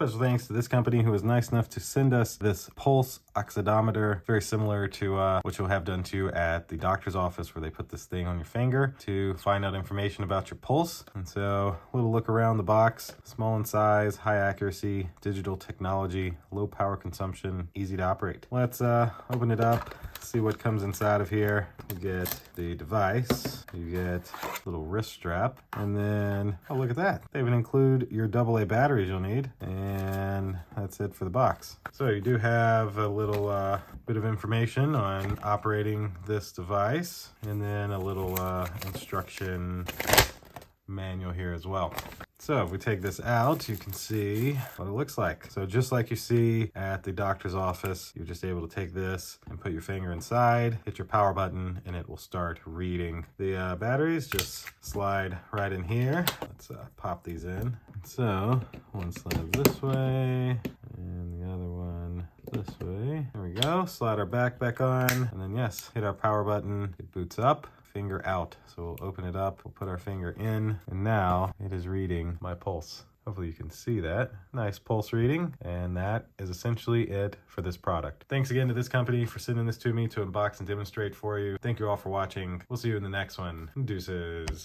Special thanks to this company who was nice enough to send us this pulse oxidometer, very similar to what you'll have done to at the doctor's office, where they put this thing on your finger to find out information about your pulse. And so a little look around the box: small in size, high accuracy, digital technology, low power consumption, easy to operate. Let's open it up, see what comes inside of here. You get the device, you get a little wrist strap, and then, oh, look at that. They even include your AA batteries you'll need, and that's it for the box. So you do have a little bit of information on operating this device, and then a little instruction manual here as well. So if we take this out, you can see what it looks like. So just like you see at the doctor's office, you're just able to take this and put your finger inside, hit your power button, and it will start reading. The batteries just slide right in here. Let's pop these in. So one slides this way, and the other one this way. There we go. Slide our back on, and then yes, hit our power button. It boots up. Finger out. So we'll open it up, we'll put our finger in, and now it is reading my pulse. Hopefully you can see that. Nice pulse reading, and that is essentially it for this product. Thanks again to this company for sending this to me to unbox and demonstrate for you. Thank you all for watching. We'll see you in the next one. Deuces.